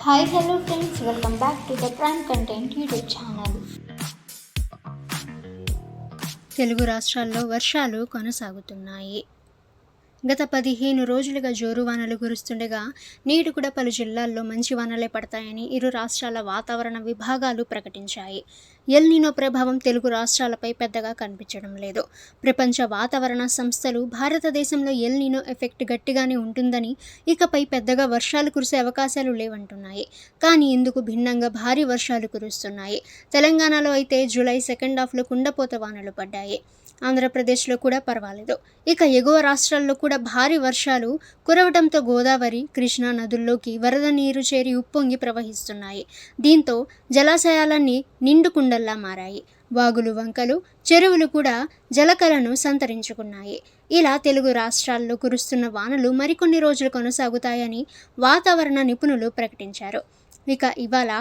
Hi hello friends, welcome back to the prime content YouTube channel. Telugu రాష్ట్రాల్లో వర్షాలు కొనసాగుతున్నాయి. గత 15 రోజులుగా జోరు వానలు కురుస్తుండగా నేడు కూడా పలు జిల్లాల్లో మంచి వానలే పడతాయని ఇరు రాష్ట్రాల వాతావరణ విభాగాలు ప్రకటించాయి. ఎల్ నినో ప్రభావం తెలుగు రాష్ట్రాలపై పెద్దగా కనిపించడం లేదు. ప్రపంచ వాతావరణ సంస్థలు భారతదేశంలో ఎల్ నినో ఎఫెక్ట్ గట్టిగానే ఉంటుందని, ఇకపై పెద్దగా వర్షాలు కురిసే అవకాశాలు లేవంటున్నాయి. కానీ ఇందుకు భిన్నంగా భారీ వర్షాలు కురుస్తున్నాయి. తెలంగాణలో అయితే జూలై సెకండ్ హాఫ్లో కుండపోత వానలు పడ్డాయి. ఆంధ్రప్రదేశ్లో కూడా పర్వాలేదు. ఇక ఎగువ రాష్ట్రాల్లో కూడా భారీ వర్షాలు కురవడంతో గోదావరి, కృష్ణా నదుల్లోకి వరద నీరు చేరి ఉప్పొంగి ప్రవహిస్తున్నాయి. దీంతో జలాశయాలన్నీ నిండు కుండల్లా మారాయి. వాగులు, వంకలు, చెరువులు కూడా జలకలను సంతరించుకున్నాయి. ఇలా తెలుగు రాష్ట్రాల్లో కురుస్తున్న వానలు మరికొన్ని రోజులు కొనసాగుతాయని వాతావరణ నిపుణులు ప్రకటించారు. ఇక ఇవాళ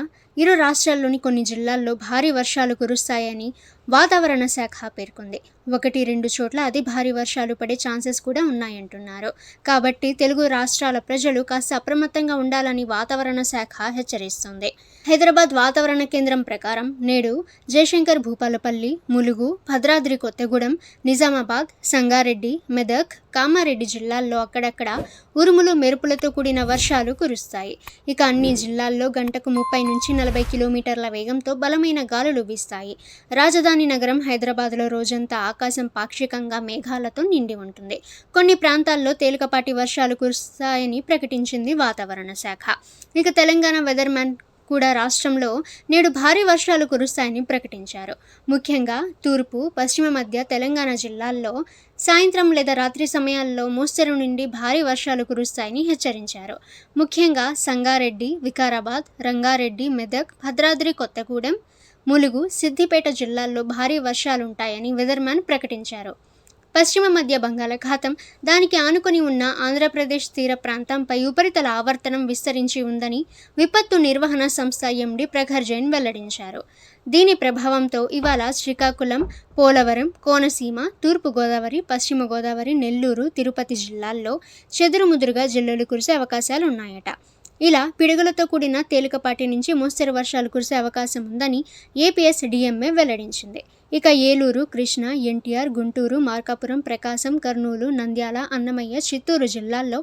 ఇరు రాష్ట్రాల్లోని కొన్ని జిల్లాల్లో భారీ వర్షాలు కురుస్తాయని వాతావరణ శాఖ పేర్కొంది. 1-2 చోట్ల అతి భారీ వర్షాలు పడే ఛాన్సెస్ కూడా ఉన్నాయంటున్నారు. కాబట్టి తెలుగు రాష్ట్రాల ప్రజలు కాస్త అప్రమత్తంగా ఉండాలని వాతావరణ శాఖ హెచ్చరిస్తుంది. హైదరాబాద్ వాతావరణ కేంద్రం ప్రకారం నేడు జయశంకర్ భూపాలపల్లి, ములుగు, భద్రాద్రి కొత్తగూడెం, నిజామాబాద్, సంగారెడ్డి, మెదక్, కామారెడ్డి జిల్లాల్లో అక్కడక్కడ ఉరుములు, మెరుపులతో కూడిన వర్షాలు కురుస్తాయి. ఇక అన్ని జిల్లాల్లో గంటకు 30-40 కిలోమీటర్ల వేగంతో బలమైన గాలులు వీస్తాయి. రాజధాని నగరం హైదరాబాద్లో రోజంతా ఆకాశం పాక్షికంగా మేఘాలతో నిండి ఉంటుంది. కొన్ని ప్రాంతాల్లో తేలికపాటి వర్షాలు కురుస్తాయని ప్రకటించింది వాతావరణ శాఖ. ఇక తెలంగాణ వెదర్ మ్యాన్ కూడా రాష్ట్రంలో నేడు భారీ వర్షాలు కురుస్తాయని ప్రకటించారు. ముఖ్యంగా తూర్పు, పశ్చిమ మధ్య తెలంగాణ జిల్లాల్లో సాయంత్రం లేదా రాత్రి సమయాల్లో మోస్తరు నుండి భారీ వర్షాలు కురుస్తాయని హెచ్చరించారు. ముఖ్యంగా సంగారెడ్డి, వికారాబాద్, రంగారెడ్డి, మెదక్, భద్రాద్రి కొత్తగూడెం, ములుగు, సిద్దిపేట జిల్లాల్లో భారీ వర్షాలుంటాయని వెదర్మ్యాన్ ప్రకటించారు. పశ్చిమ మధ్య బంగాళాఖాతం, దానికి ఆనుకొని ఉన్న ఆంధ్రప్రదేశ్ తీర ప్రాంతంపై ఉపరితల ఆవర్తనం విస్తరించి ఉందని విపత్తు నిర్వహణ సంస్థ ఎండీ ప్రఖర్ జైన్ వెల్లడించారు. దీని ప్రభావంతో ఇవాళ శ్రీకాకుళం, పోలవరం, కోనసీమ, తూర్పు గోదావరి, పశ్చిమ గోదావరి, నెల్లూరు, తిరుపతి జిల్లాల్లో చెదురుముదురుగా జల్లులు కురిసే అవకాశాలు ఉన్నాయట. ఇలా పిడుగులతో కూడిన తేలికపాటి నుంచి మోస్తరు వర్షాలు కురిసే అవకాశం ఉందని ఏపీఎస్డీఎంఏ వెల్లడించింది. ఇక ఏలూరు, కృష్ణా, ఎన్టీఆర్, గుంటూరు, మార్కాపురం, ప్రకాశం, కర్నూలు, నంద్యాల, అన్నమయ్య, చిత్తూరు జిల్లాల్లో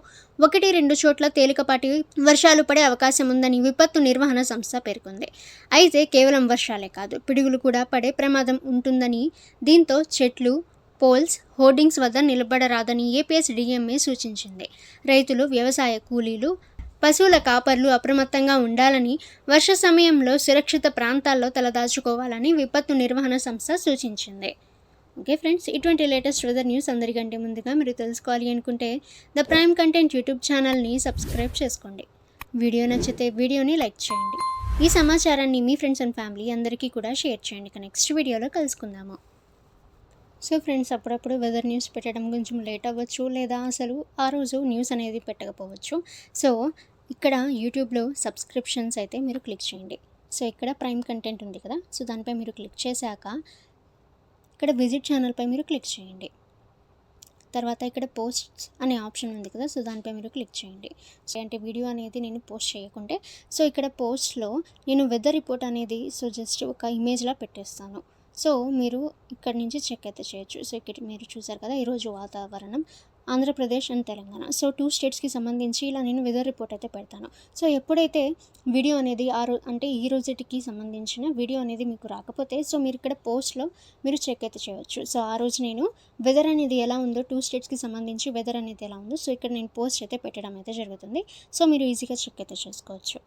1-2 చోట్ల తేలికపాటి వర్షాలు పడే అవకాశం ఉందని విపత్తు నిర్వహణ సంస్థ పేర్కొంది. అయితే కేవలం వర్షాలే కాదు, పిడుగులు కూడా పడే ప్రమాదం ఉంటుందని, దీంతో చెట్లు, పోల్స్, హోర్డింగ్స్ వద్ద నిలబడరాదని ఏపీఎస్డీఎంఏ సూచించింది. రైతులు, వ్యవసాయ కూలీలు, పశువుల కాపర్లు అప్రమత్తంగా ఉండాలని, వర్ష సమయంలో సురక్షిత ప్రాంతాల్లో తలదాచుకోవాలని విపత్తు నిర్వహణ సంస్థ సూచించింది. ఓకే ఫ్రెండ్స్, ఇటువంటి లేటెస్ట్ వెదర్ న్యూస్ అందరికంటే ముందుగా మీరు తెలుసుకోవాలి అనుకుంటే ద ప్రైమ్ కంటెంట్ యూట్యూబ్ ఛానల్ని సబ్స్క్రైబ్ చేసుకోండి. వీడియో నచ్చితే వీడియోని లైక్ చేయండి. ఈ సమాచారాన్ని మీ ఫ్రెండ్స్ అండ్ ఫ్యామిలీ అందరికీ కూడా షేర్ చేయండి. నెక్స్ట్ వీడియోలో కలుసుకుందాము. సో ఫ్రెండ్స్, అప్పుడప్పుడు వెదర్ న్యూస్ పెట్టడం కొంచెం లేట్ అవ్వచ్చు, లేదా అసలు ఆ రోజు న్యూస్ అనేది పెట్టకపోవచ్చు. సో ఇక్కడ యూట్యూబ్లో సబ్స్క్రిప్షన్స్ అయితే మీరు క్లిక్ చేయండి. సో ఇక్కడ ప్రైమ్ కంటెంట్ ఉంది కదా, సో దానిపై మీరు క్లిక్ చేశాక ఇక్కడ విజిట్ ఛానల్పై మీరు క్లిక్ చేయండి. తర్వాత ఇక్కడ పోస్ట్స్ అనే ఆప్షన్ ఉంది కదా, సో దానిపై మీరు క్లిక్ చేయండి. సో అంటే వీడియో అనేది నేను పోస్ట్ చేయకుంటే, సో ఇక్కడ పోస్ట్లో నేను వెదర్ రిపోర్ట్ అనేది సో జస్ట్ ఒక ఇమేజ్లా పెట్టేస్తాను. సో మీరు ఇక్కడ నుంచి చెక్ అయితే చేయొచ్చు. సో ఇక్కడ మీరు చూసారు కదా, ఈరోజు వాతావరణం ఆంధ్రప్రదేశ్ అండ్ తెలంగాణ, సో 2 స్టేట్స్కి సంబంధించి ఇలా నేను వెదర్ రిపోర్ట్ అయితే పెడతాను. సో ఎప్పుడైతే వీడియో అనేది అంటే ఈ రోజుకి సంబంధించిన వీడియో అనేది మీకు రాకపోతే, సో మీరు ఇక్కడ పోస్ట్లో మీరు చెక్ అయితే చేయవచ్చు. సో ఆ రోజు నేను వెదర్ అనేది ఎలా ఉందో, 2 స్టేట్స్కి సంబంధించి వెదర్ అనేది ఎలా ఉందో, సో ఇక్కడ నేను పోస్ట్ అయితే పెట్టడం అయితే జరుగుతుంది. సో మీరు ఈజీగా చెక్ అయితే చేసుకోవచ్చు.